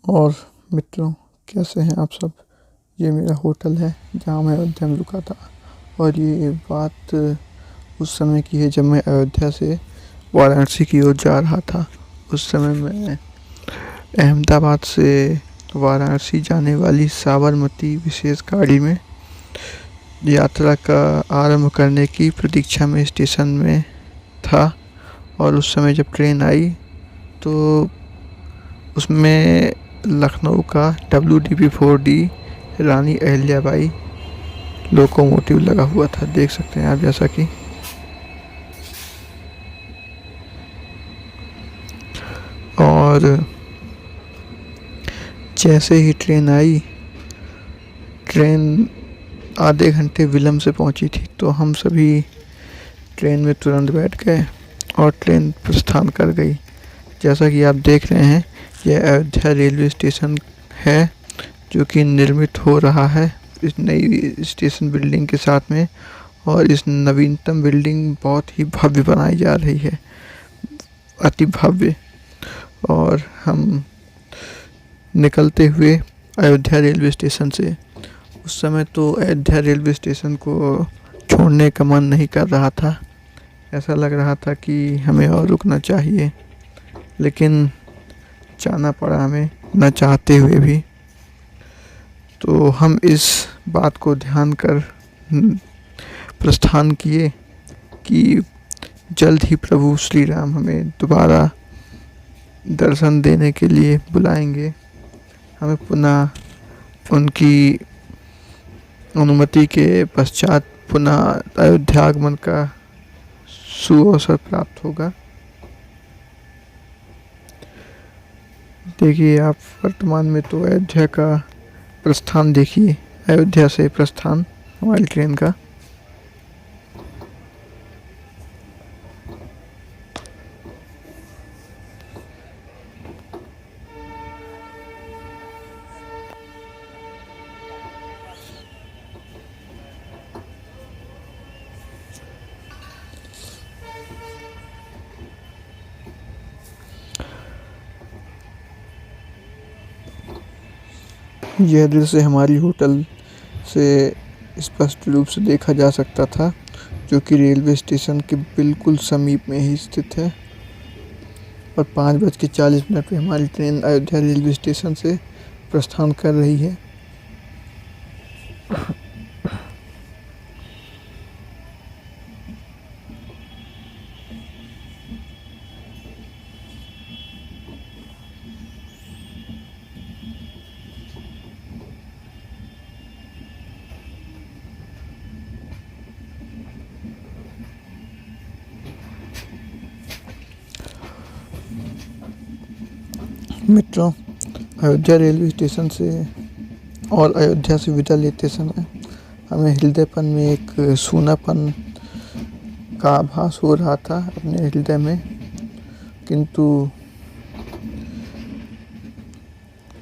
और मित्रों, कैसे हैं आप सब। ये मेरा होटल है जहाँ मैं अयोध्या में रुका था, और ये बात उस समय की है जब मैं अयोध्या से वाराणसी की ओर जा रहा था। उस समय मैं अहमदाबाद से वाराणसी जाने वाली साबरमती विशेष गाड़ी में यात्रा का आरंभ करने की प्रतीक्षा में स्टेशन में था। और उस समय जब ट्रेन आई तो उसमें लखनऊ का WDP-4D रानी अहिल्याबाई लोकोमोटिव लगा हुआ था। देख सकते हैं आप, जैसा कि और जैसे ही ट्रेन आई, ट्रेन आधे घंटे विलम्ब से पहुंची थी, तो हम सभी ट्रेन में तुरंत बैठ गए और ट्रेन प्रस्थान कर गई। जैसा कि आप देख रहे हैं, यह अयोध्या रेलवे स्टेशन है जो कि निर्मित हो रहा है इस नई स्टेशन बिल्डिंग के साथ में। और इस नवीनतम बिल्डिंग बहुत ही भव्य बनाई जा रही है, अति भव्य। और हम निकलते हुए अयोध्या रेलवे स्टेशन से, उस समय तो अयोध्या रेलवे स्टेशन को छोड़ने का मन नहीं कर रहा था। ऐसा लग रहा था कि हमें और रुकना चाहिए, लेकिन जाना पड़ा हमें, न चाहते हुए भी। तो हम इस बात को ध्यान कर प्रस्थान किए कि जल्द ही प्रभु श्री राम हमें दोबारा दर्शन देने के लिए बुलाएंगे। हमें पुनः उनकी अनुमति के पश्चात पुनः अयोध्या आगमन का सुअवसर प्राप्त होगा। देखिए आप, वर्तमान में तो अयोध्या का प्रस्थान देखिए, अयोध्या से प्रस्थान हमारी ट्रेन का। यह दृश्य हमारी होटल से स्पष्ट रूप से देखा जा सकता था, जो कि रेलवे स्टेशन के बिल्कुल समीप में ही स्थित है। और 5:40 पे हमारी ट्रेन अयोध्या रेलवे स्टेशन से प्रस्थान कर रही है। मित्रों, अयोध्या रेलवे स्टेशन से और अयोध्या से विदा लेते समय हमें हृदयपन में एक सूनापन का आभास हो रहा था अपने हृदय में, किंतु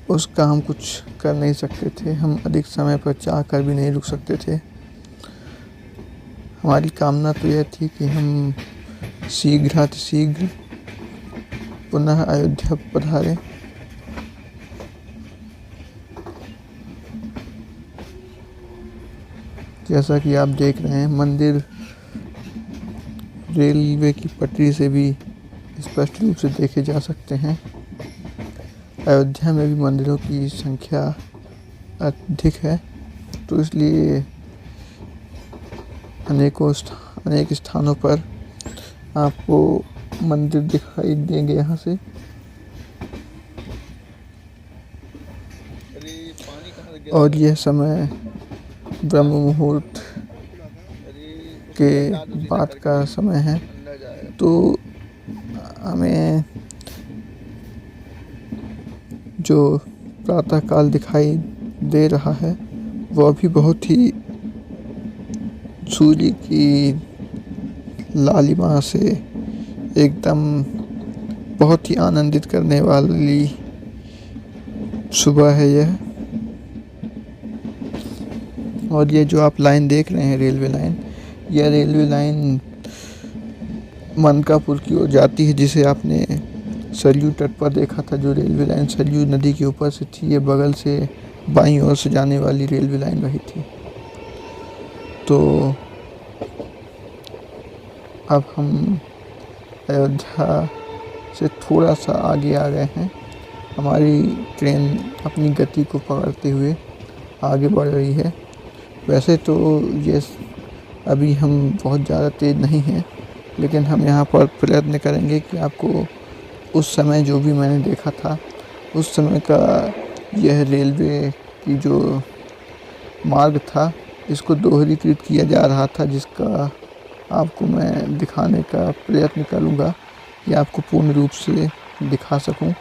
उसका हम कुछ कर नहीं सकते थे। हम अधिक समय पर चाह कर भी नहीं रुक सकते थे। हमारी कामना तो यह थी कि हम शीघ्रातिशीघ्र पुनः अयोध्या पधारें। जैसा कि आप देख रहे हैं, मंदिर रेलवे की पटरी से भी स्पष्ट रूप से देखे जा सकते हैं। अयोध्या में भी मंदिरों की संख्या अधिक है, तो इसलिए अनेक स्थानों पर आपको मंदिर दिखाई देंगे यहाँ से। और यह समय ब्रह्म मुहूर्त के बाद का समय है, तो हमें जो प्रातःकाल दिखाई दे रहा है वह भी बहुत ही सूर्य की लालिमा से एकदम बहुत ही आनंदित करने वाली सुबह है यह। और ये जो आप लाइन देख रहे हैं, रेलवे लाइन, यह रेलवे लाइन मनकापुर की ओर जाती है, जिसे आपने सरयू तट पर देखा था। जो रेलवे लाइन सरयू नदी के ऊपर से थी, ये बगल से बाईं ओर से जाने वाली रेलवे लाइन वही थी। तो अब हम अयोध्या से थोड़ा सा आगे आ गए हैं। हमारी ट्रेन अपनी गति को पकड़ते हुए आगे बढ़ रही है। वैसे तो ये अभी हम बहुत ज़्यादा तेज़ नहीं हैं, लेकिन हम यहाँ पर प्रयत्न करेंगे कि आपको उस समय जो भी मैंने देखा था उस समय का यह रेलवे की जो मार्ग था इसको दोहरीकृत किया जा रहा था, जिसका आपको मैं दिखाने का प्रयत्न करूँगा कि आपको पूर्ण रूप से दिखा सकूँ।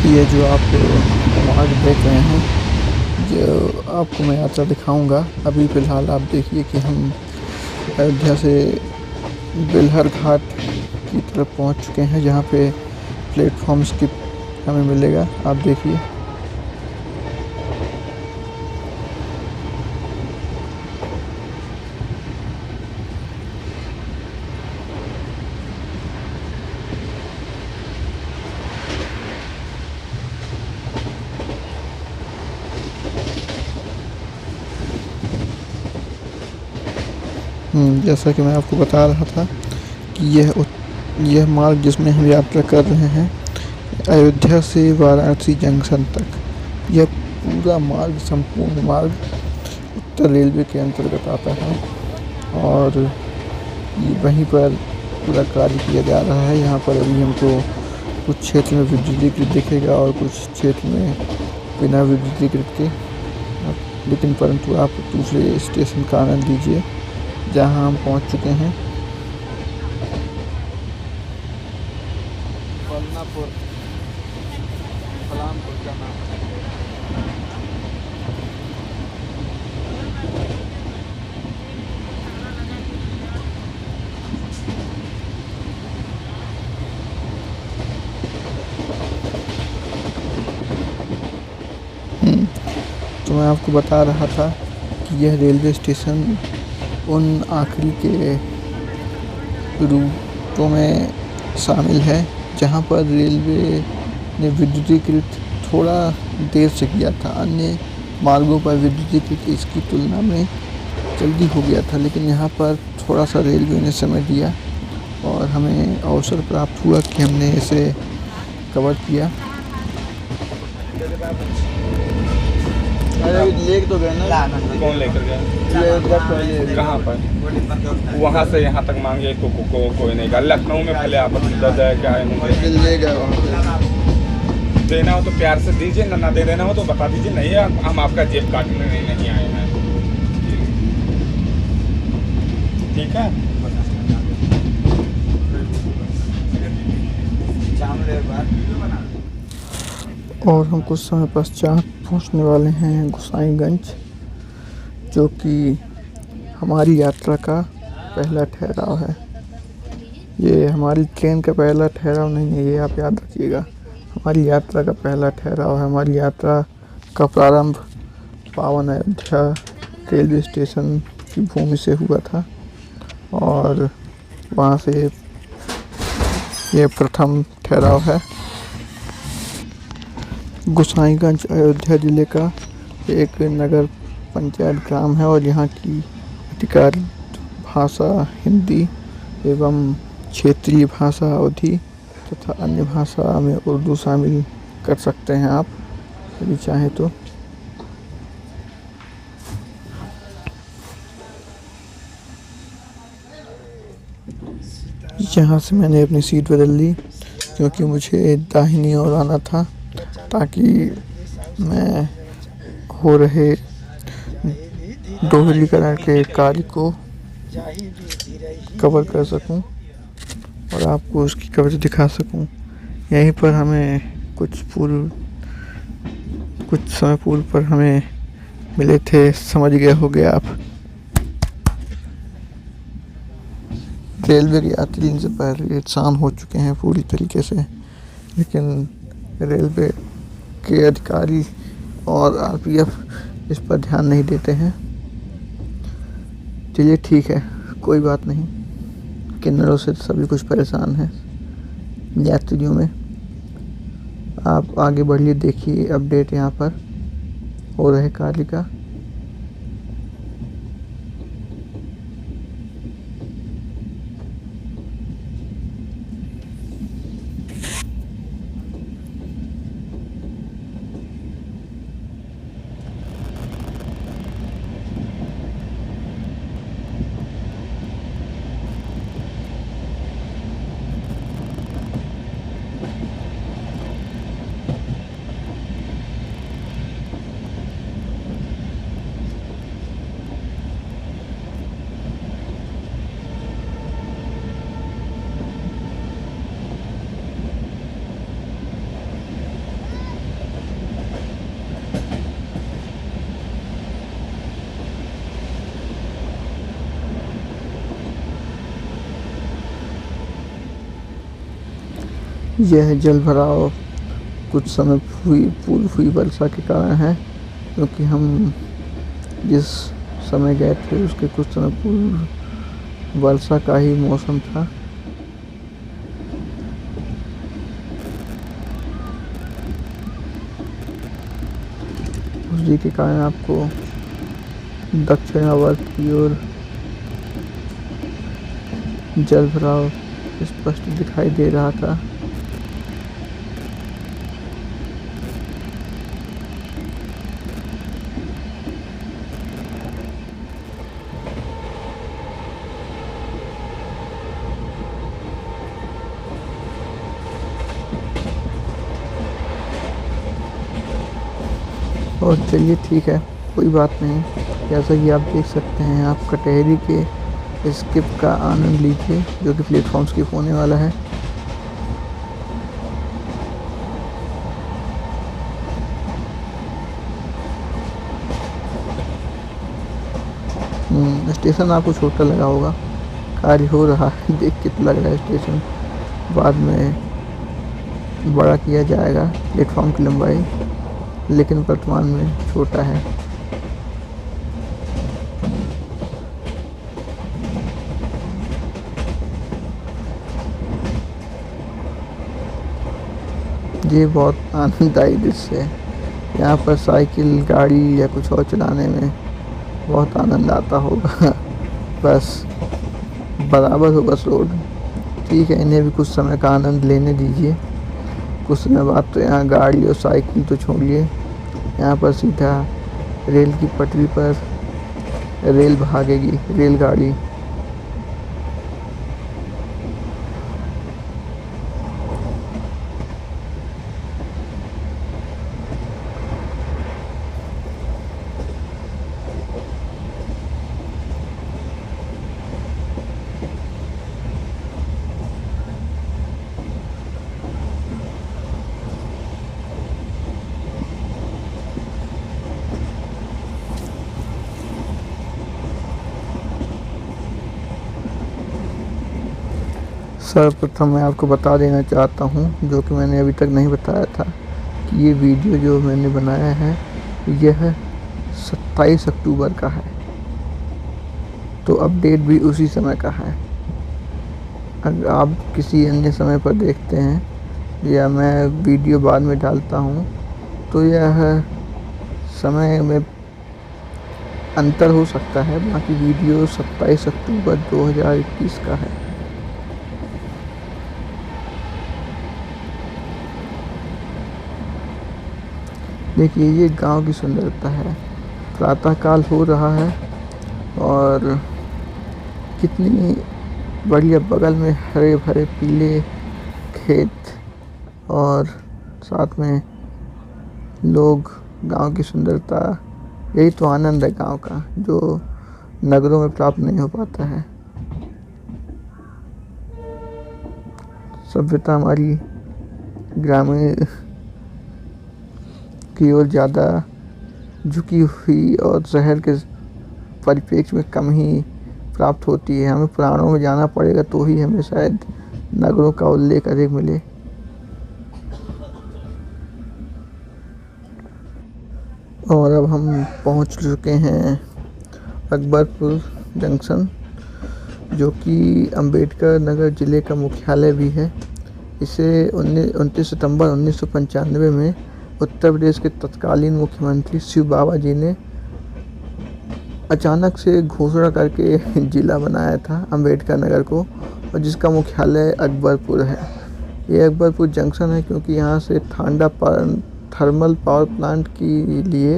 ये जो आप मार्ग देख रहे हैं, जो आपको मैं यात्रा दिखाऊंगा। अभी फ़िलहाल आप देखिए कि हम अयोध्या से बेलहर घाट की तरफ पहुंच चुके हैं, जहां पे प्लेटफॉर्म स्किप हमें मिलेगा। आप देखिए। जैसा कि मैं आपको बता रहा था कि यह मार्ग जिसमें हम यात्रा कर रहे हैं अयोध्या से वाराणसी जंक्शन तक, यह पूरा मार्ग, संपूर्ण मार्ग उत्तर रेलवे के अंतर्गत आता है और ये वहीं पर पूरा कार्य किया जा रहा है। यहाँ पर अभी हमको कुछ क्षेत्र में विद्युतीकृत दिखेगा और कुछ क्षेत्र में बिना विद्युतीकृत के, लेकिन परंतु आप दूसरे स्टेशन का आनंद लीजिए जहाँ हम पहुँच चुके हैं। तो मैं आपको बता रहा था कि यह रेलवे स्टेशन उन आखिरी के रूटों में शामिल है जहां पर रेलवे ने विद्युतीकृत थोड़ा देर से किया था। अन्य मार्गों पर विद्युतीकृत इसकी तुलना में जल्दी हो गया था, लेकिन यहाँ पर थोड़ा सा रेलवे ने समय दिया और हमें अवसर प्राप्त हुआ कि हमने इसे कवर किया। लेक तो गए ना? कौन लेकर गया? कहाँ पर? वहाँ से यहाँ तक मांगे तो कोई नहीं गया। लखनऊ में भले आप दर्ज है क्या है, ले गया वहाँ पे। देना हो तो प्यार से दीजिए, ना दे देना हो तो बता दीजिए। नहीं हम आपका जेब काटने नहीं आए हैं। ठीक है। और हम कुछ समय पश्चात पहुंचने वाले हैं गोसाईगंज, जो कि हमारी यात्रा का पहला ठहराव है। ये हमारी ट्रेन का पहला ठहराव नहीं है, ये आप याद रखिएगा। हमारी यात्रा का पहला ठहराव है। हमारी यात्रा का प्रारंभ पावन अयोध्या रेलवे स्टेशन की भूमि से हुआ था। और वहाँ से ये प्रथम ठहराव है। गोसाईगंज अयोध्या जिले का एक नगर पंचायत ग्राम है और यहाँ की अधिकारिक भाषा हिंदी एवं क्षेत्रीय भाषा अवधी तथा अन्य भाषा में उर्दू शामिल कर सकते हैं आप यदि चाहें तो। यहाँ से मैंने अपनी सीट बदल ली क्योंकि मुझे दाहिनी ओर आना था ताकि मैं हो रहे दोहरीकरण के कार्य को कवर कर सकूं और आपको उसकी कवरेज दिखा सकूं। यहीं पर हमें कुछ समय पूर्व पर हमें मिले थे, समझ गए होंगे आप, रेलवे के यात्री इनसे पहले शाम हो चुके हैं पूरी तरीके से, लेकिन रेलवे के अधिकारी और आरपीएफ इस पर ध्यान नहीं देते हैं। चलिए ठीक है, कोई बात नहीं, किन्नरों से सभी कुछ परेशान हैं यात्रियों में। आप आगे बढ़िए, देखिए अपडेट यहाँ पर हो रहे कार्य का। यह जल भराव कुछ समय पूर्व हुई वर्षा के कारण है, क्योंकि हम जिस समय गए थे उसके कुछ समय पूर्व वर्षा का ही मौसम था। उसी के कारण आपको दक्षिणावर्त की ओर जल भराव स्पष्ट दिखाई दे रहा था। और चलिए ठीक है, कोई बात नहीं, जैसा कि आप देख सकते हैं, आप कटहरी के स्किप का आनंद लीजिए जो कि प्लेटफॉर्म स्किप होने वाला है। स्टेशन आपको छोटा लगा होगा, कार्य हो रहा है, देख के लग रहा है स्टेशन बाद में बड़ा किया जाएगा प्लेटफॉर्म की लंबाई, लेकिन वर्तमान में छोटा है। ये बहुत आनंददायी दृश्य है। यहाँ पर साइकिल, गाड़ी या कुछ और चलाने में बहुत आनंद आता होगा। बस बराबर होगा रोड, ठीक है, इन्हें भी कुछ समय का आनंद लेने दीजिए। कुछ समय बाद तो यहाँ गाड़ी और साइकिल तो छोड़िए, यहाँ पर सीधा रेल की पटरी पर रेल भागेगी, रेलगाड़ी। सर्वप्रथम मैं आपको बता देना चाहता हूँ, जो कि मैंने अभी तक नहीं बताया था, कि ये वीडियो जो मैंने बनाया है यह 27 अक्टूबर का है। तो अपडेट भी उसी समय का है। अगर आप किसी अन्य समय पर देखते हैं या मैं वीडियो बाद में डालता हूँ तो यह समय में अंतर हो सकता है। बाकी वीडियो 27 अक्टूबर 2021 का है। देखिए ये गांव की सुंदरता है। प्रातःकाल हो रहा है और कितनी बढ़िया, बगल में हरे भरे पीले खेत और साथ में लोग। गांव की सुंदरता, यही तो आनंद है गांव का, जो नगरों में प्राप्त नहीं हो पाता है। सभ्यता हमारी ग्रामीण की ओर ज़्यादा झुकी हुई और शहर के परिप्रेक्ष्य में कम ही प्राप्त होती है। हमें पुराणों में जाना पड़ेगा तो ही हमें शायद नगरों का उल्लेख अधिक मिले। और अब हम पहुंच चुके हैं अकबरपुर जंक्शन, जो कि अंबेडकर नगर ज़िले का मुख्यालय भी है। इसे 29 सितंबर 1995 में उत्तर प्रदेश के तत्कालीन मुख्यमंत्री शिव बाबा जी ने अचानक से घोषणा करके ज़िला बनाया था अंबेडकर नगर को, और जिसका मुख्यालय अकबरपुर है। ये अकबरपुर जंक्शन है क्योंकि यहाँ से थांडा थर्मल पावर प्लांट के लिए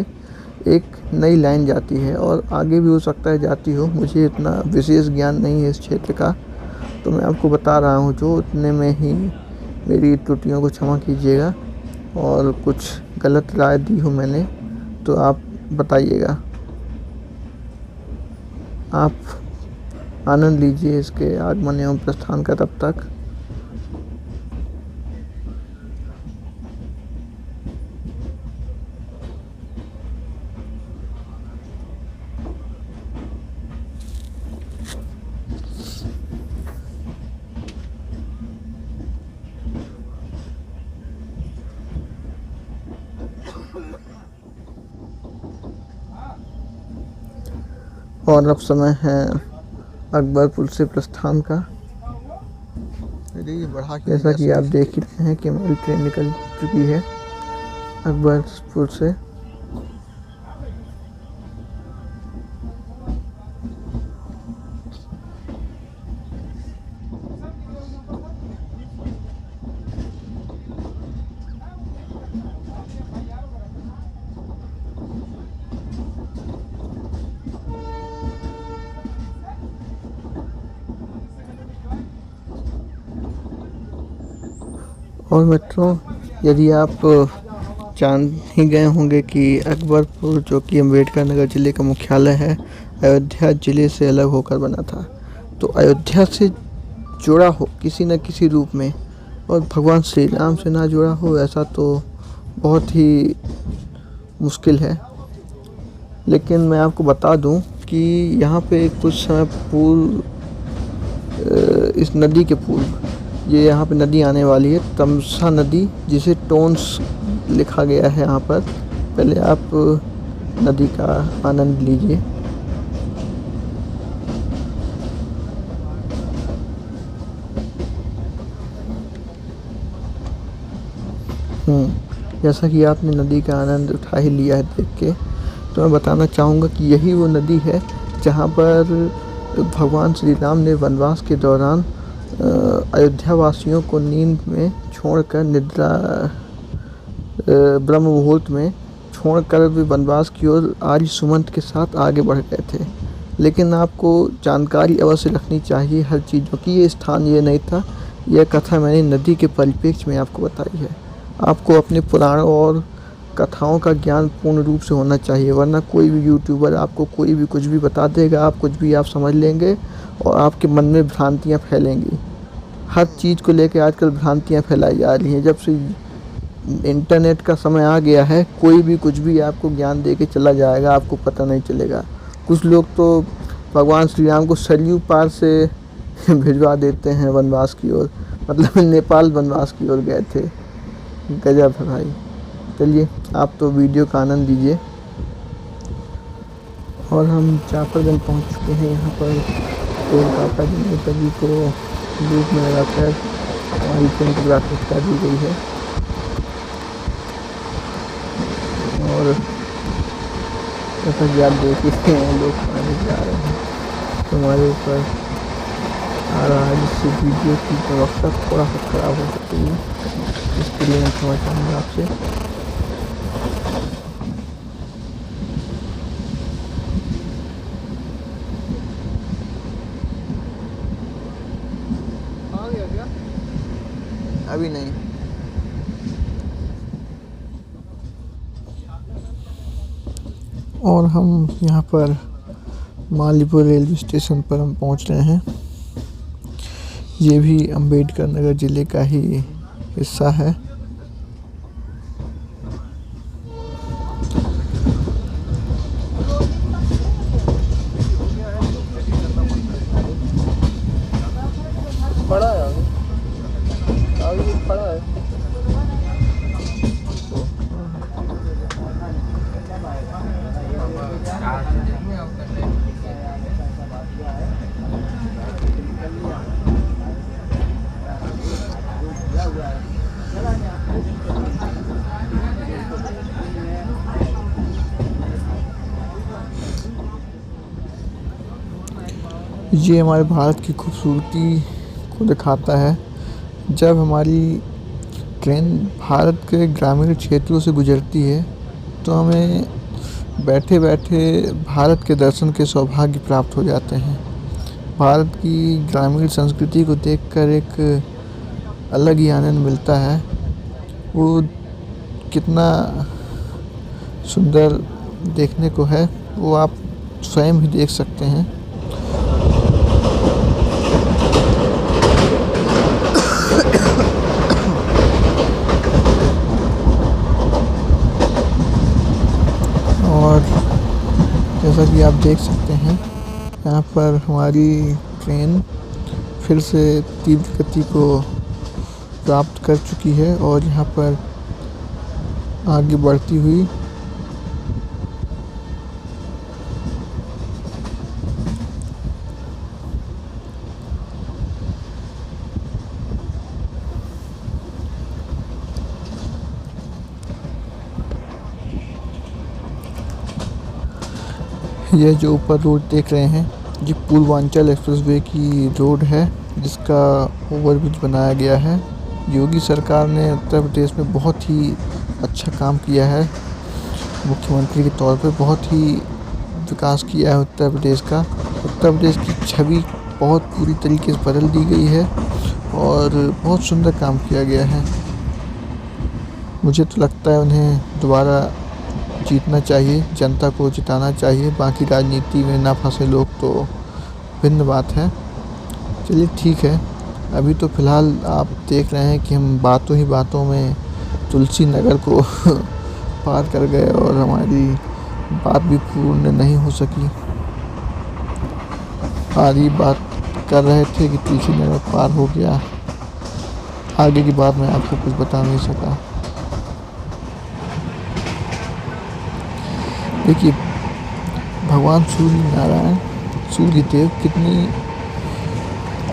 एक नई लाइन जाती है, और आगे भी हो सकता है जाती हो। मुझे इतना विशेष ज्ञान नहीं है इस क्षेत्र का, तो मैं आपको बता रहा हूँ। जो उतने में ही मेरी त्रुटियों को क्षमा कीजिएगा, और कुछ गलत राय दी हो मैंने तो आप बताइएगा। आप आनंद लीजिए इसके आगमन एवं प्रस्थान का तब तक। और अब समय है अकबरपुर से प्रस्थान का। जैसा कि आप देख ही रहे हैं कि हमारी ट्रेन निकल चुकी है अकबरपुर से। और मित्रों, यदि आप जान ही गए होंगे कि अकबरपुर, जो कि अंबेडकर नगर ज़िले का मुख्यालय है, अयोध्या ज़िले से अलग होकर बना था। तो अयोध्या से जुड़ा हो किसी न किसी रूप में, और भगवान श्री राम से ना जुड़ा हो, ऐसा तो बहुत ही मुश्किल है। लेकिन मैं आपको बता दूं कि यहाँ पे कुछ समय पूर्व, इस नदी के पूर्व, ये यहाँ पे नदी आने वाली है, तमसा नदी, जिसे टोन्स लिखा गया है यहाँ पर। पहले आप नदी का आनंद लीजिए। जैसा कि आपने नदी का आनंद उठा ही लिया है देख के, तो मैं बताना चाहूँगा कि यही वो नदी है जहाँ पर भगवान श्री राम ने वनवास के दौरान अयोध्या वासियों को नींद में छोड़कर, निद्रा ब्रह्म मुहूर्त में छोड़कर भी वनवास की ओर आर्य सुमंत के साथ आगे बढ़ गए थे। लेकिन आपको जानकारी अवश्य रखनी चाहिए हर चीज़ों की। ये स्थान ये नहीं था, यह कथा मैंने नदी के परिप्रेक्ष्य में आपको बताई है। आपको अपने पुराणों और कथाओं का ज्ञान पूर्ण रूप से होना चाहिए, वरना कोई भी यूट्यूबर आपको कोई भी कुछ भी बता देगा, आप कुछ भी आप समझ लेंगे और आपके मन में भ्रांतियाँ फैलेंगी। हर चीज़ को लेकर आजकल भ्रांतियाँ फैलाई जा रही हैं। जब से इंटरनेट का समय आ गया है, कोई भी कुछ भी आपको ज्ञान दे के चला जाएगा, आपको पता नहीं चलेगा। कुछ लोग तो भगवान श्री राम को सरयू पार से भिजवा देते हैं वनवास की ओर, मतलब नेपाल वनवास की ओर गए थे। गजब है भाई। चलिए, आप तो वीडियो का आनंद लीजिए। और हम जाफरगंज पहुंच चुके हैं। यहाँ पर कोलकाता जिन्हें सभी को लूप में लगाकर हमारी ट्रेन की प्राथमिकता दी गई है। और जैसा कि आप देख रहे हैं लोग पानी जा रहे हैं तो हमारे ऊपर आ रहा है, जिससे वीडियो की गुणवत्ता थोड़ा सा खराब हो सकती है। इसके लिए मैं क्षमा चाहूँगा आपसे। अभी नहीं। और हम यहाँ पर मालीपुर रेलवे स्टेशन पर हम पहुँच रहे हैं। ये भी अम्बेडकर नगर ज़िले का ही हिस्सा है। पड़ा है अभी पड़ा है। ये हमारे भारत की खूबसूरती को दिखाता है। जब हमारी ट्रेन भारत के ग्रामीण क्षेत्रों से गुजरती है तो हमें बैठे बैठे भारत के दर्शन के सौभाग्य प्राप्त हो जाते हैं। भारत की ग्रामीण संस्कृति को देखकर एक अलग ही आनंद मिलता है। वो कितना सुंदर देखने को है वो आप स्वयं ही देख सकते हैं। और जैसा कि आप देख सकते हैं यहाँ पर हमारी ट्रेन फिर से तीव्र गति को प्राप्त कर चुकी है और यहाँ पर आगे बढ़ती हुई यह जो ऊपर रोड देख रहे हैं ये पूर्वांचल एक्सप्रेसवे की रोड है, जिसका ओवरब्रिज बनाया गया है। योगी सरकार ने उत्तर प्रदेश में बहुत ही अच्छा काम किया है। मुख्यमंत्री के तौर पे बहुत ही विकास किया है उत्तर प्रदेश का। उत्तर प्रदेश की छवि बहुत पूरी तरीके से बदल दी गई है और बहुत सुंदर काम किया गया है। मुझे तो लगता है उन्हें दोबारा जीतना चाहिए, जनता को जिताना चाहिए। बाकी राजनीति में ना फंसे लोग तो भिन्न बात है। चलिए ठीक है, अभी तो फ़िलहाल आप देख रहे हैं कि हम बातों ही बातों में तुलसी नगर को पार कर गए और हमारी बात भी पूर्ण नहीं हो सकी। आधी बात कर रहे थे कि तुलसी नगर पार हो गया, आगे की बात मैं आपको कुछ बता नहीं सका। देखिए भगवान सूर्य देव कितनी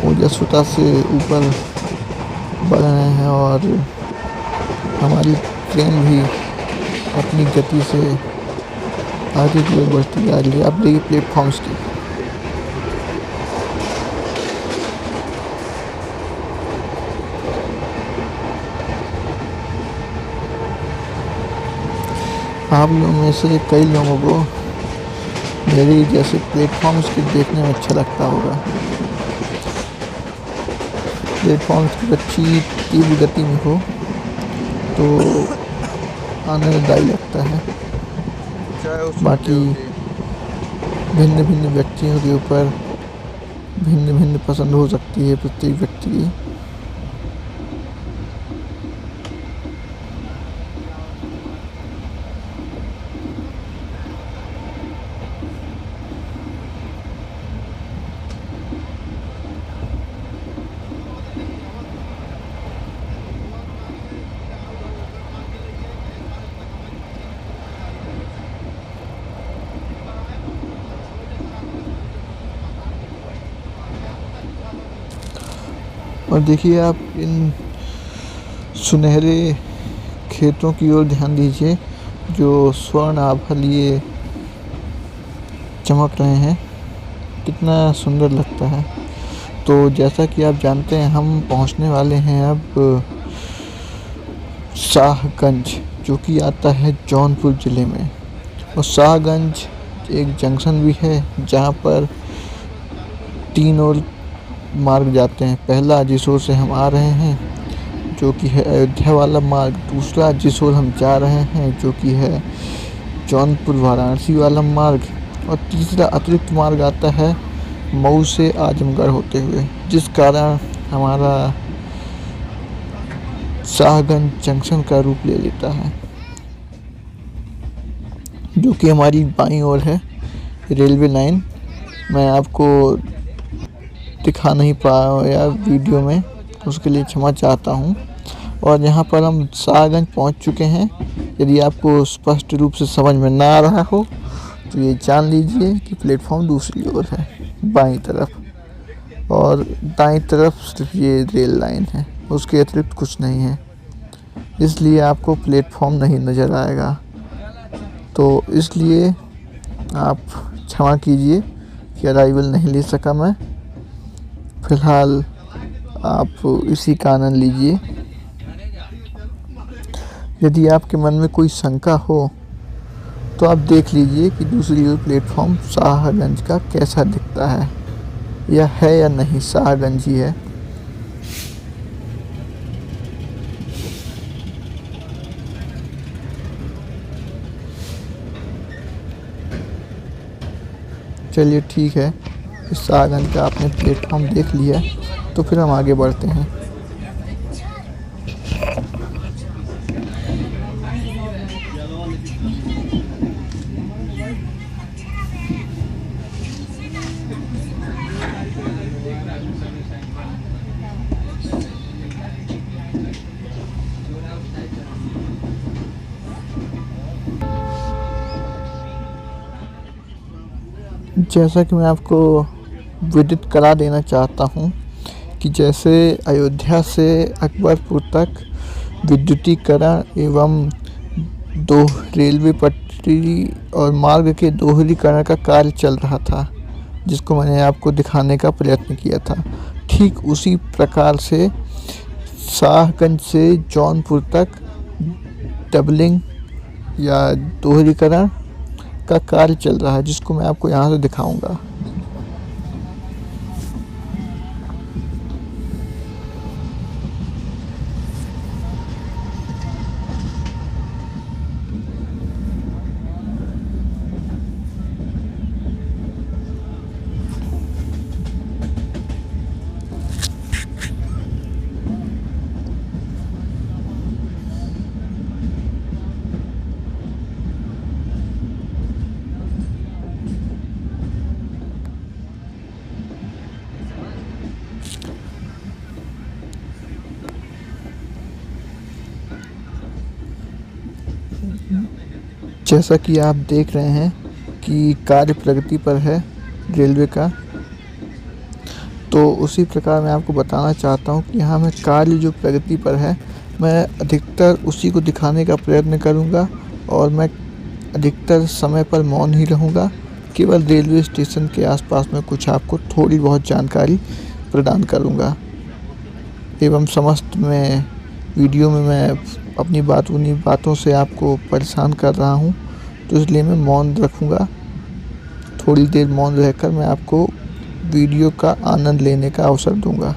ओजस्वता से ऊपर बढ़ रहे हैं और हमारी ट्रेन भी अपनी गति से आगे की ओर बढ़ती जा रही है। अब देखिए प्लेटफॉर्म्स की आप लोगों में से कई लोगों को मेरे जैसे प्लेटफॉर्म्स के देखने में अच्छा लगता होगा। प्लेटफॉर्म्स की अच्छी तीव्र गति में हो तो आनंददायी लगता है। बाकी भिन्न भिन्न व्यक्तियों के ऊपर भिन्न भिन्न पसंद हो सकती है प्रत्येक व्यक्ति की। और देखिए आप इन सुनहरे खेतों की ओर ध्यान दीजिए जो स्वर्ण आभा लिए चमक रहे हैं, कितना सुंदर लगता है। तो जैसा कि आप जानते हैं हम पहुंचने वाले हैं अब शाहगंज, जो कि आता है जौनपुर ज़िले में। और शाहगंज एक जंक्शन भी है जहां पर 3 और मार्ग जाते हैं। पहला अजीसोर से हम आ रहे हैं जो कि है अयोध्या वाला मार्ग, दूसरा अजीसोर हम जा रहे हैं जो कि है जौनपुर वाराणसी वाला मार्ग, और तीसरा अतिरिक्त मार्ग आता है मऊ से आजमगढ़ होते हुए, जिस कारण हमारा शाहगंज जंक्शन का रूप ले लेता है, जो कि हमारी बाईं ओर है रेलवे लाइन। मैं आपको दिखा नहीं पाया वीडियो में, उसके लिए क्षमा चाहता हूँ। और यहाँ पर हम शाहगंज पहुँच चुके हैं। यदि आपको स्पष्ट रूप से समझ में ना आ रहा हो तो ये जान लीजिए कि प्लेटफॉर्म दूसरी ओर है, बाईं तरफ, और दाईं तरफ सिर्फ ये रेल लाइन है, उसके अतिरिक्त कुछ नहीं है, इसलिए आपको प्लेटफॉर्म नहीं नज़र आएगा। तो इसलिए आप क्षमा कीजिए कि अराइवल नहीं ले सका मैं। फ़िलहाल आप इसी का आनंद लीजिए। यदि आपके मन में कोई शंका हो तो आप देख लीजिए कि दूसरी ओर प्लेटफॉर्म शाहगंज का कैसा दिखता है, या नहीं शाहगंज ही है। चलिए ठीक है, इस शाहगंज का आपने प्लेटफॉर्म देख लिया, तो फिर हम आगे बढ़ते हैं। जैसा कि मैं आपको विदित करा देना चाहता हूं कि जैसे अयोध्या से अकबरपुर तक विद्युतीकरण एवं दो रेलवे पटरी और मार्ग के दोहरीकरण का कार्य चल रहा था, जिसको मैंने आपको दिखाने का प्रयत्न किया था, ठीक उसी प्रकार से शाहगंज से जौनपुर तक डबलिंग या दोहरीकरण का कार्य चल रहा है, जिसको मैं आपको यहाँ से दिखाऊंगा। जैसा कि आप देख रहे हैं कि कार्य प्रगति पर है रेलवे का, तो उसी प्रकार मैं आपको बताना चाहता हूं कि यहाँ में कार्य जो प्रगति पर है, मैं अधिकतर उसी को दिखाने का प्रयत्न करूंगा और मैं अधिकतर समय पर मौन ही रहूंगा। केवल रेलवे स्टेशन के आसपास में कुछ आपको थोड़ी बहुत जानकारी प्रदान करूंगा एवं समस्त में वीडियो में मैं अपनी बातों से आपको परेशान कर रहा हूं, तो इसलिए मैं मौन रखूंगा। थोड़ी देर मौन रहकर मैं आपको वीडियो का आनंद लेने का अवसर दूंगा।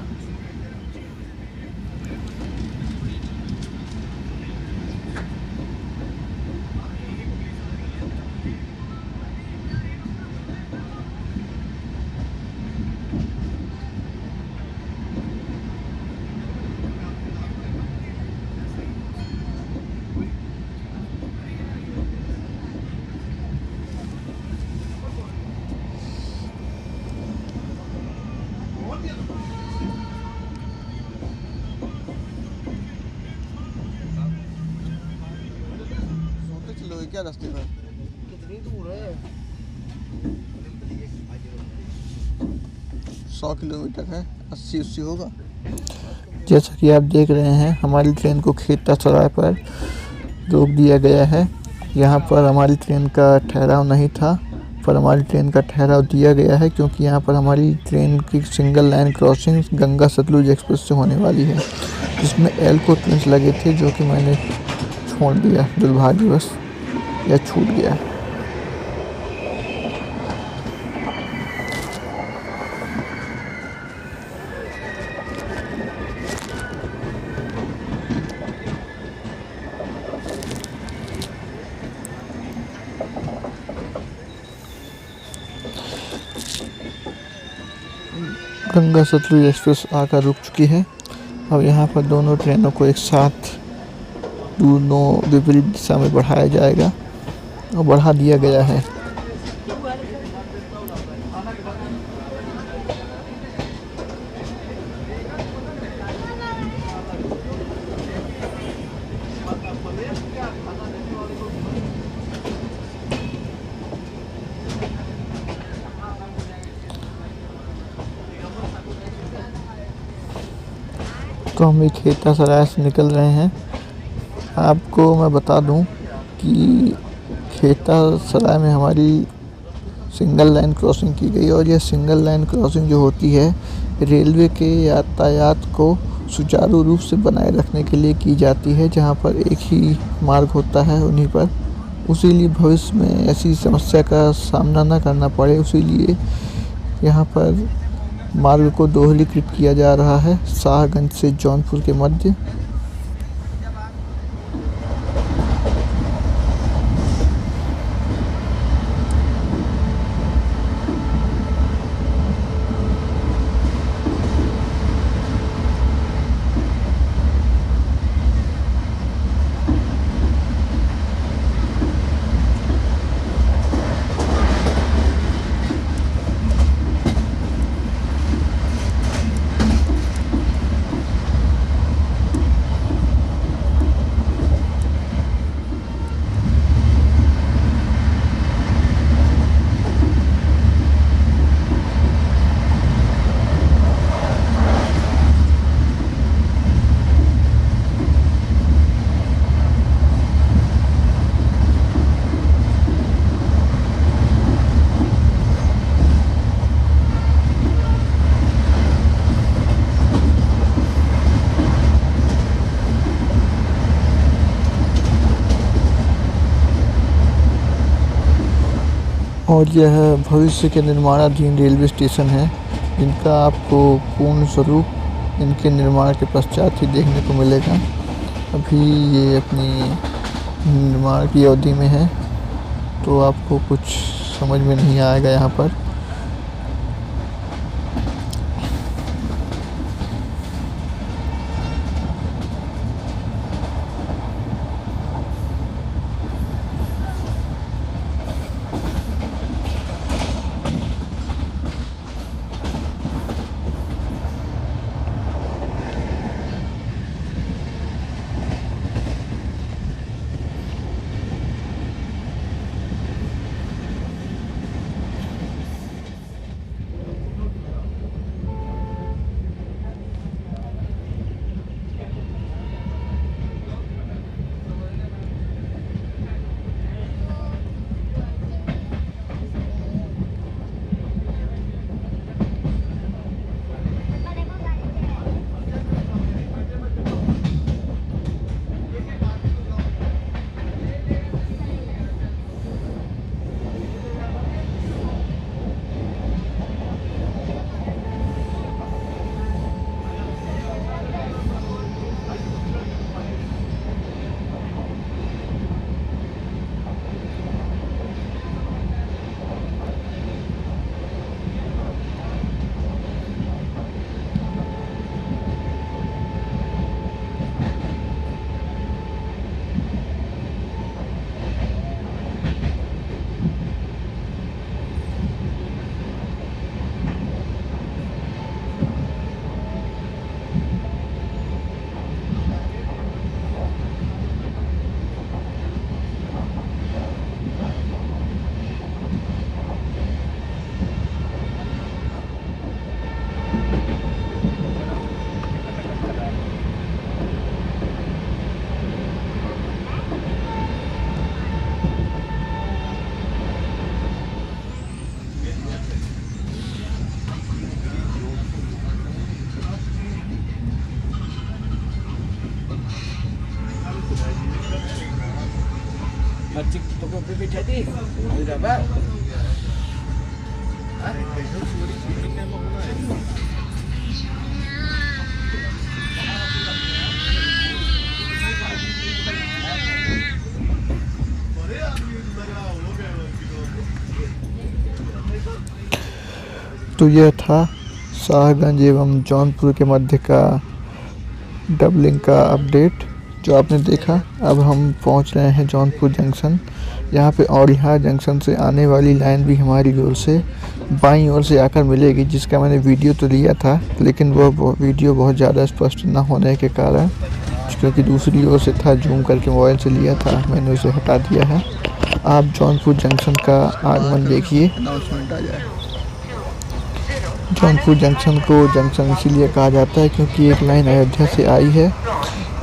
क्या रास्ते पर कितनी दूर है? 100 किलोमीटर है, 80-80 होगा। जैसा कि आप देख रहे हैं हमारी ट्रेन को खेता सराय पर रोक दिया गया है। यहाँ पर हमारी ट्रेन का ठहराव नहीं था, पर हमारी ट्रेन का ठहराव दिया गया है क्योंकि यहाँ पर हमारी ट्रेन की single line crossing Ganga Sutlej express से होने वाली है, जिसमें एल्को ट्रेन्स लगे थे जो कि मैंने छोड़ दिया दुर्भाग्यवश, या छूट गया। गंगा सतलुज एक्सप्रेस आकर रुक चुकी है। अब यहाँ पर दोनों ट्रेनों को एक साथ दोनों विपरीत दिशा में बढ़ाया जाएगा और बढ़ा दिया गया है। तो हम एक खेता सराय से निकल रहे हैं। आपको मैं बता दूं कि खेता सराय में हमारी सिंगल लाइन क्रॉसिंग की गई, और यह सिंगल लाइन क्रॉसिंग जो होती है रेलवे के यातायात को सुचारू रूप से बनाए रखने के लिए की जाती है। जहां पर एक ही मार्ग होता है उन्हीं पर, उसी लिए भविष्य में ऐसी समस्या का सामना न करना पड़े, उसी लिए यहाँ पर मार्ग को दोहरीकृत किया जा रहा है शाहगंज से जौनपुर के मध्य। और यह भविष्य के निर्माणाधीन रेलवे स्टेशन है, जिनका आपको पूर्ण स्वरूप इनके निर्माण के पश्चात ही देखने को मिलेगा। अभी ये अपनी निर्माण की अवधि में है, तो आपको कुछ समझ में नहीं आएगा यहाँ पर। Macik toko pipi jadi. Udah Pak. तो यह था शाहगंज एवं जौनपुर के मध्य का डबलिंग का अपडेट जो आपने देखा। अब हम पहुंच रहे हैं जौनपुर जंक्शन। यहाँ पे औड़िहार जंक्शन से आने वाली लाइन भी हमारी ओर से बाईं ओर से आकर मिलेगी, जिसका मैंने वीडियो तो लिया था, लेकिन वह वीडियो बहुत ज़्यादा स्पष्ट न होने के कारण, क्योंकि दूसरी ओर से था, जूम करके मोबाइल से लिया था, मैंने उसे हटा दिया है। आप जौनपुर जंक्शन का आगमन देखिए। अनाउंसमेंट आ जाए। जौनपुर जंक्शन को जंक्शन इसीलिए कहा जाता है क्योंकि एक लाइन अयोध्या से आई है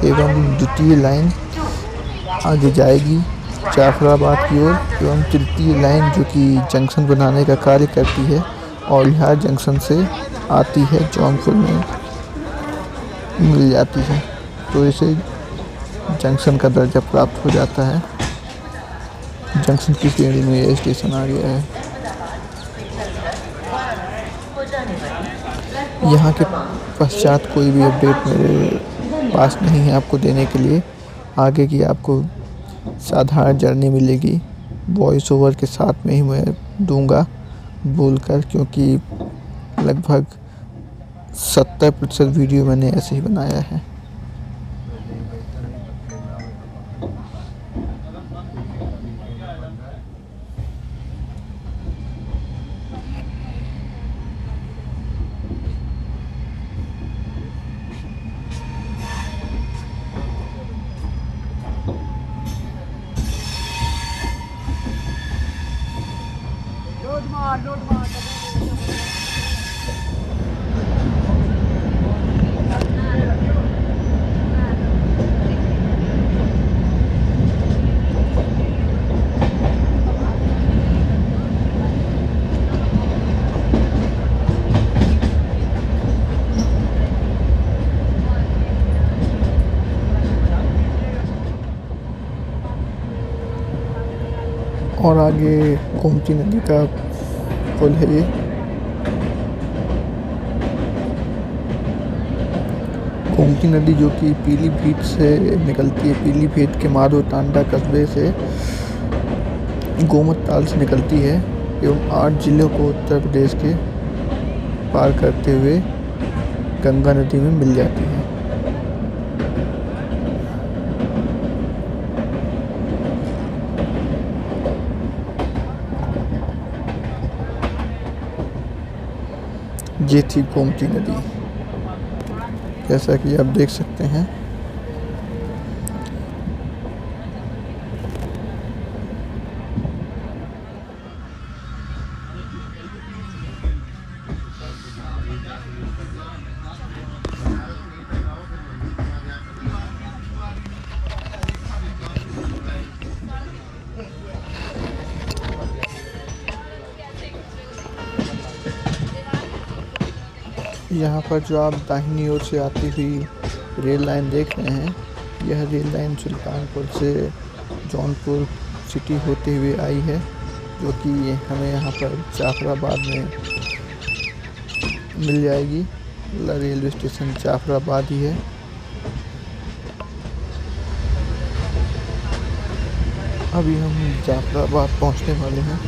एवं द्वितीय लाइन आगे जाएगी जाफराबाद की ओर, एवं तृतीय लाइन जो कि जंक्शन बनाने का कार्य करती है और यहाँ जंक्शन से आती है जौनपुर में मिल जाती है, तो इसे जंक्शन का दर्जा प्राप्त हो जाता है। जंक्शन की श्रेणी में यह स्टेशन आ गया है। यहाँ के पश्चात कोई भी अपडेट मेरे पास नहीं है आपको देने के लिए। आगे की आपको साधारण जर्नी मिलेगी, वॉइस ओवर के साथ में ही मैं दूंगा बोलकर, क्योंकि लगभग 70% वीडियो मैंने ऐसे ही बनाया है। और आगे गोमती नदी का पुल है ये। गोमती नदी जो कि पीलीभीत से निकलती है, पीलीभीत के माधो टांडा कस्बे से गोमत ताल से निकलती है एवं 8 जिलों को उत्तर प्रदेश के पार करते हुए गंगा नदी में मिल जाती है। ये थी गोमती नदी, जैसा कि आप देख सकते हैं। यहाँ पर जो आप दाहिनी ओर से आती हुई रेल लाइन देख रहे हैं, यह रेल लाइन सुल्तानपुर से जौनपुर सिटी होते हुए आई है, जो कि हमें यहाँ पर जाफराबाद में मिल जाएगी। रेलवे स्टेशन जाफराबाद ही है। अभी हम जाफराबाद पहुँचने वाले हैं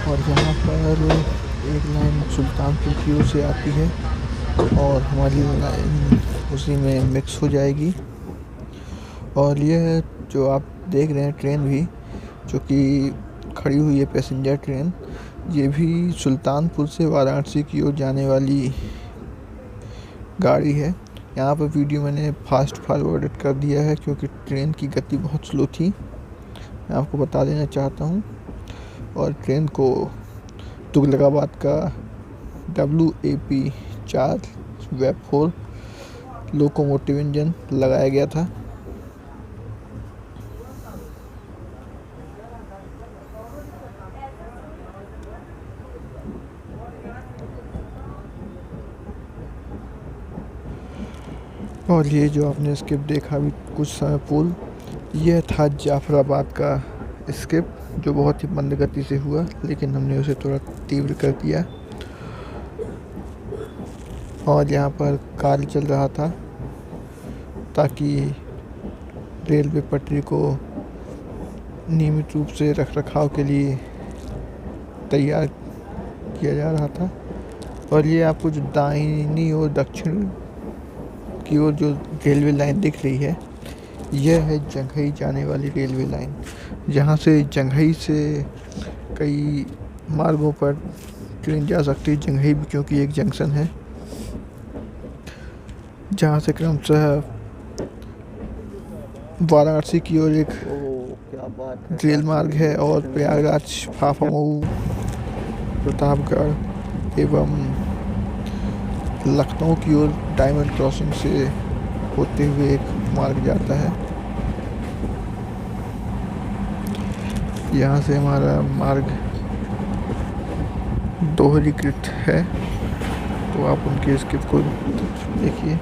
और यहाँ पर एक लाइन सुल्तानपुर की ओर से आती है और हमारी लाइन उसी में मिक्स हो जाएगी। और यह जो आप देख रहे हैं ट्रेन भी जो कि खड़ी हुई है, पैसेंजर ट्रेन, ये भी सुल्तानपुर से वाराणसी की ओर जाने वाली गाड़ी है। यहाँ पर वीडियो मैंने फास्ट फॉरवर्ड कर दिया है क्योंकि ट्रेन की गति बहुत स्लो थी, मैं आपको बता देना चाहता हूँ। और ट्रेन को तुगलकाबाद का WAP-4 वेब4 लोकोमोटिव इंजन लगाया गया था। और ये जो आपने स्किप देखा अभी कुछ समय पूर्व, यह था जाफराबाद का स्किप, जो बहुत ही मंद गति से हुआ, लेकिन हमने उसे थोड़ा तीव्र कर दिया। और यहाँ पर कार्य चल रहा था ताकि रेलवे पटरी को नियमित रूप से रखरखाव के लिए तैयार किया जा रहा था। और ये आपको जो दाहिनी और दक्षिण की ओर जो रेलवे लाइन दिख रही है, यह है जंघई जाने वाली रेलवे लाइन, जहाँ से जंघई से कई मार्गों पर ट्रेन जा सकती है। जंघई भी क्योंकि एक जंक्शन है, जहाँ से क्रमशः वाराणसी की ओर एक क्या बात है। रेल मार्ग है, और प्रयागराज, फाफामऊ, प्रतापगढ़ एवं लखनऊ की ओर डायमंड क्रॉसिंग से होते हुए एक मार्ग जाता है। यहाँ से हमारा मार्ग दोहरीकृत है, तो आप उनके स्किप को देखिए।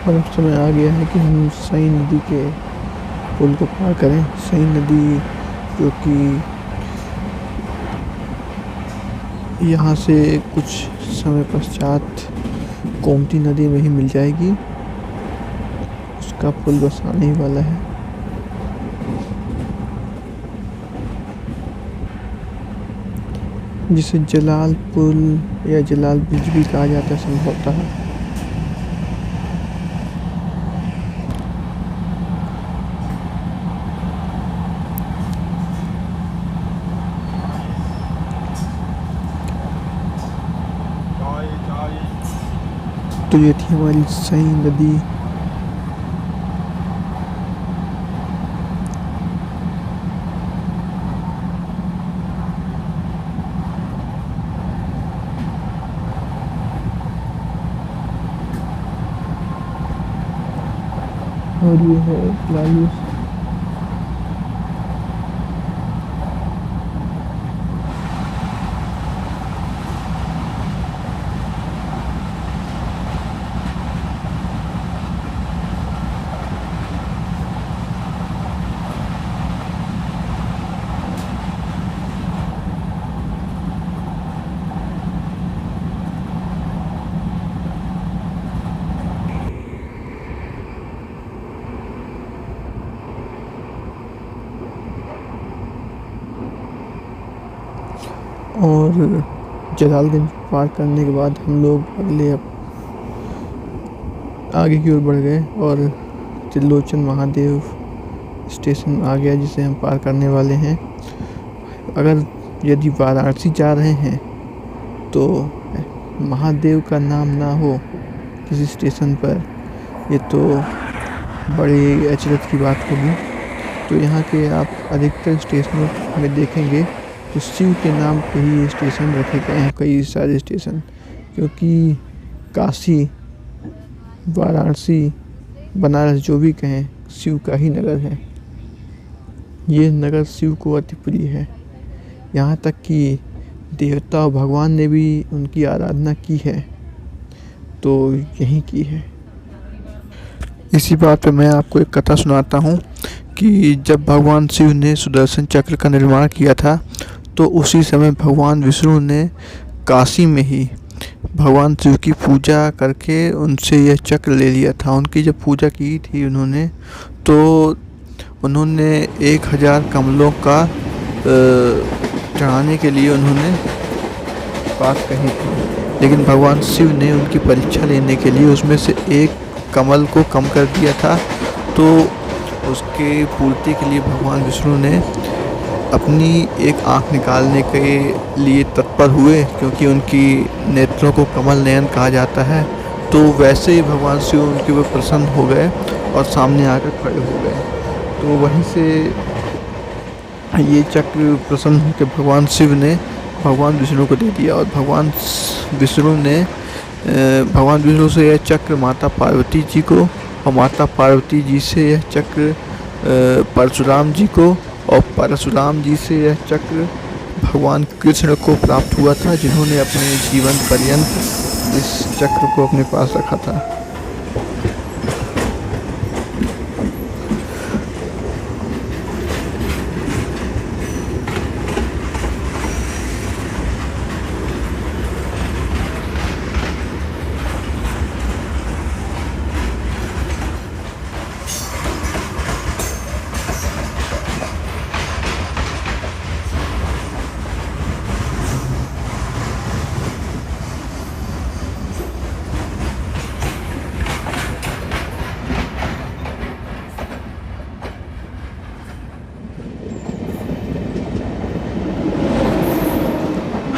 और अब समय आ गया है कि हम सई नदी के पुल को पार करें। सई नदी जो कि यहाँ से कुछ समय पश्चात गोमती नदी में ही मिल जाएगी, उसका पुल बस आने ही वाला है। जिसे जलाल पुल या जलाल ब्रिज भी कहा जाता है संभवतः। तो ये थी हमारी सई नदी। और ये है लालू। और जलालगंज पार करने के बाद हम लोग आगे की ओर बढ़ गए और त्रिलोचन महादेव स्टेशन आ गया, जिसे हम पार करने वाले हैं। अगर यदि वाराणसी जा रहे हैं तो महादेव का नाम ना हो किसी स्टेशन पर, ये तो बड़ी अचरज की बात होगी। तो यहाँ के आप अधिकतर स्टेशनों में देखेंगे तो शिव के नाम पे ही ये स्टेशन रखे गए हैं, कई सारे स्टेशन, क्योंकि काशी, वाराणसी, बनारस जो भी कहें, शिव का ही नगर है। ये नगर शिव को अति प्रिय है, यहाँ तक कि देवता और भगवान ने भी उनकी आराधना की है, तो यहीं की है। इसी बात पे मैं आपको एक कथा सुनाता हूँ कि जब भगवान शिव ने सुदर्शन चक्र का निर्माण किया था, तो उसी समय भगवान विष्णु ने काशी में ही भगवान शिव की पूजा करके उनसे यह चक्र ले लिया था। उनकी जब पूजा की थी उन्होंने, तो उन्होंने 1000 कमलों का चढ़ाने के लिए उन्होंने बात कही थी, लेकिन भगवान शिव ने उनकी परीक्षा लेने के लिए उसमें से एक कमल को कम कर दिया था। तो उसके पूर्ति के लिए भगवान विष्णु ने अपनी एक आँख निकालने के लिए तत्पर हुए, क्योंकि उनकी नेत्रों को कमल नयन कहा जाता है। तो वैसे ही भगवान शिव उनके ऊपर प्रसन्न हो गए और सामने आकर खड़े हो गए। तो वहीं से ये चक्र प्रसन्न होकर भगवान शिव ने भगवान विष्णु को दे दिया, और भगवान विष्णु से यह चक्र माता पार्वती जी को, और माता पार्वती जी से यह चक्र परशुराम जी को, और परशुराम जी से यह चक्र भगवान कृष्ण को प्राप्त हुआ था, जिन्होंने अपने जीवन पर्यंत इस चक्र को अपने पास रखा था।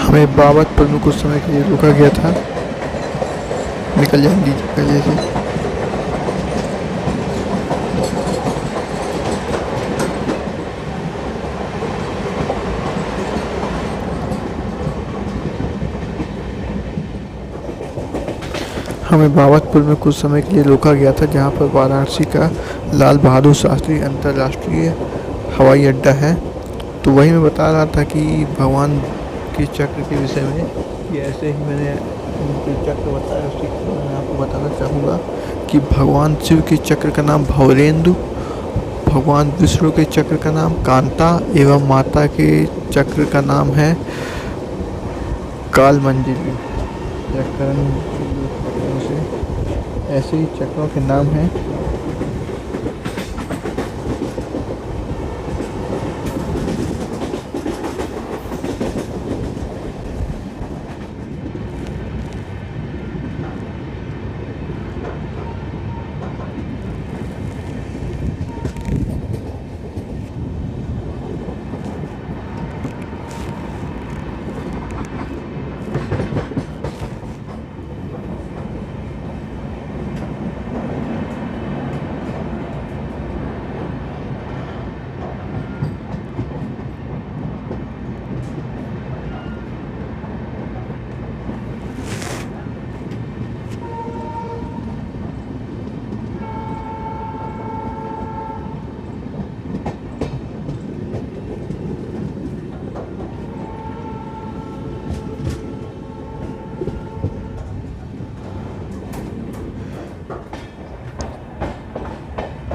हमें बाबतपुर में कुछ समय के लिए रुका गया था। निकल जाएंगी पहले से। हमें बाबतपुर में कुछ समय के लिए रोका गया था, जहाँ पर वाराणसी का लाल बहादुर शास्त्री अंतर्राष्ट्रीय हवाई अड्डा है। तो वही मैं बता रहा था कि भगवान के चक्र के विषय में, कि ऐसे ही मैंने उनके चक्र बताया, उसी को मैं आपको बताना चाहूँगा कि भगवान शिव के चक्र का नाम भवरेंदु, भगवान विष्णु के चक्र का नाम कांता एवं माता के चक्र का नाम है कालमंजरी या करण। ऐसे ही चक्रों के नाम हैं।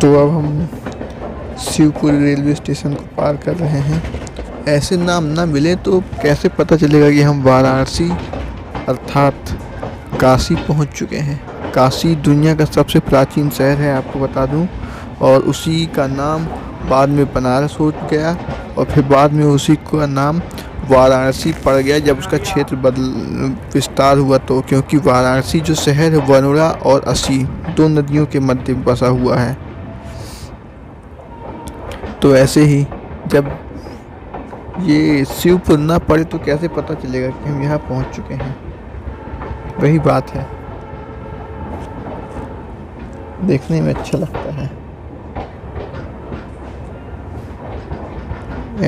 तो अब हम शिवपुरी रेलवे स्टेशन को पार कर रहे हैं। ऐसे नाम ना मिले तो कैसे पता चलेगा कि हम वाराणसी अर्थात काशी पहुंच चुके हैं। काशी दुनिया का सबसे प्राचीन शहर है, आपको बता दूं, और उसी का नाम बाद में बनारस हो गया, और फिर बाद में उसी का नाम वाराणसी पड़ गया जब उसका क्षेत्र विस्तार हुआ। तो क्योंकि वाराणसी जो शहर है वरुणा और असी दो नदियों के मध्य बसा हुआ है। तो ऐसे ही जब ये शिवपुर ना पड़े तो कैसे पता चलेगा कि हम यहाँ पहुँच चुके हैं। वही बात है, देखने में अच्छा लगता है।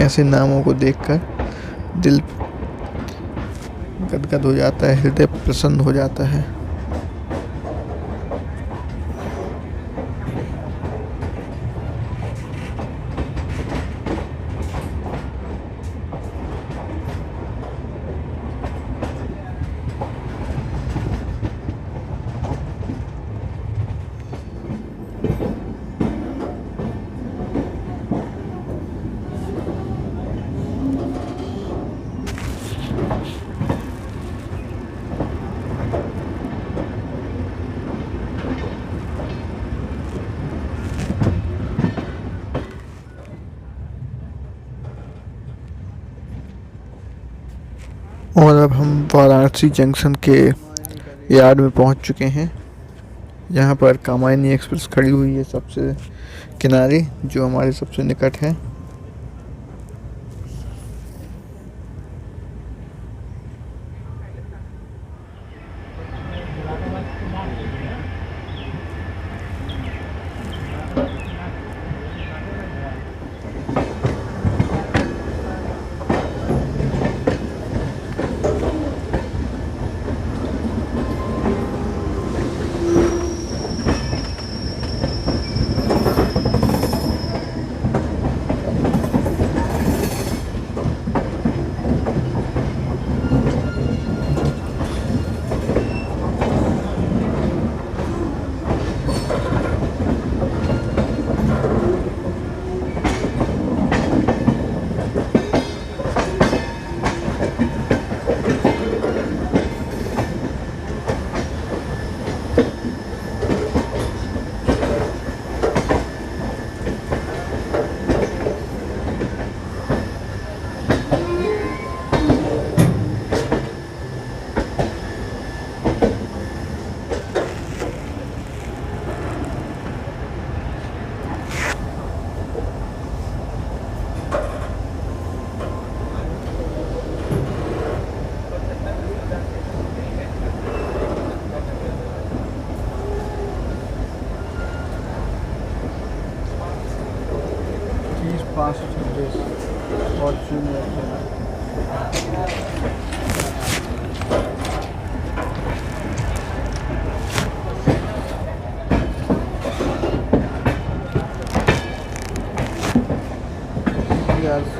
ऐसे नामों को देखकर दिल गदगद हो जाता है, हृदय प्रसन्न हो जाता है। और अब हम वाराणसी जंक्शन के यार्ड में पहुंच चुके हैं। यहाँ पर कामायनी एक्सप्रेस खड़ी हुई है सबसे किनारे, जो हमारे सबसे निकट है। सीन है ट्रेन में। PRC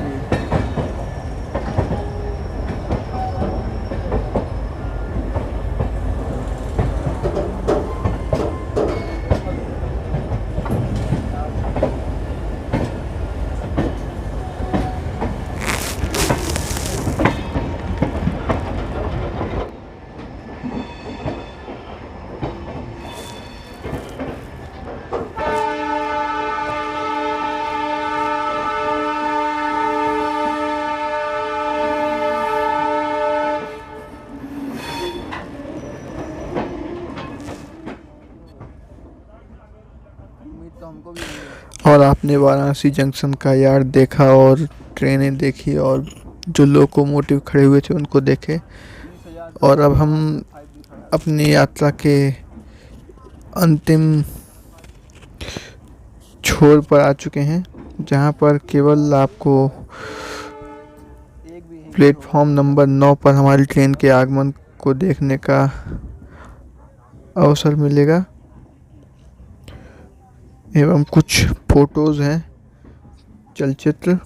और आपने वाराणसी जंक्शन का यार्ड देखा और ट्रेनें देखी और जो लोकोमोटिव खड़े हुए थे उनको देखे। और अब हम अपनी यात्रा के अंतिम छोर पर आ चुके हैं, जहां पर केवल आपको प्लेटफॉर्म नंबर 9 पर हमारी ट्रेन के आगमन को देखने का अवसर मिलेगा एवं कुछ फोटोज हैं, चलचित्र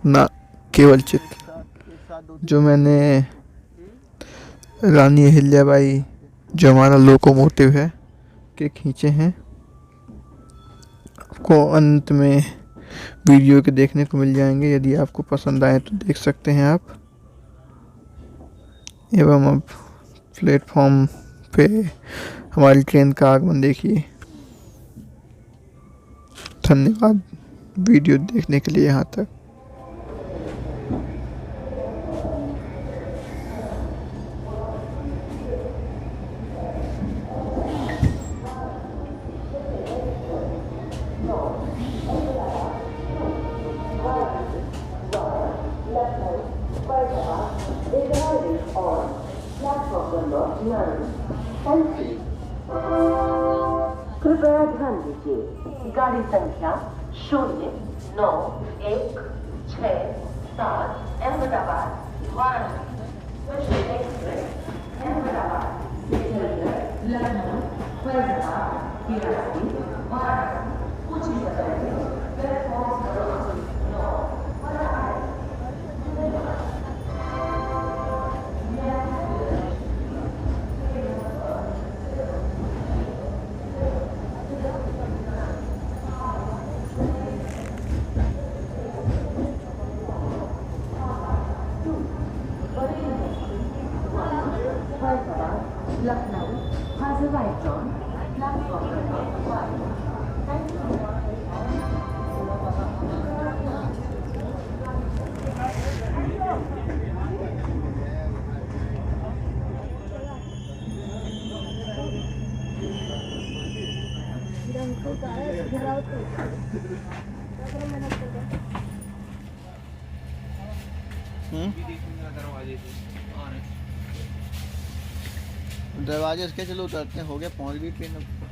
ना केवल चित्र, जो मैंने रानी अहिल्याबाई जो हमारा लोकोमोटिव है के खींचे हैं। आपको अंत में वीडियो के देखने को मिल जाएंगे, यदि आपको पसंद आए तो देख सकते हैं आप। एवं अब प्लेटफॉर्म पे हमारी ट्रेन का आगमन देखिए। धन्यवाद वीडियो देखने के लिए यहाँ तक। कृपया ध्यान दीजिए, गाड़ी संख्या 091667 अहमदाबाद वाराणसी स्पेशल एक्सप्रेस अहमदाबाद से चलकर लखनऊ फैजाबाद PRC वाराणसी कुछ ही समय में प्लेटफॉर्म नंबर 9 पर आए। Lucknow has arrived on platform number 1. Thank you. दरवाजे इसके चलो उतरते हैं, हो गया, पहुंच गई ट्रेन अब।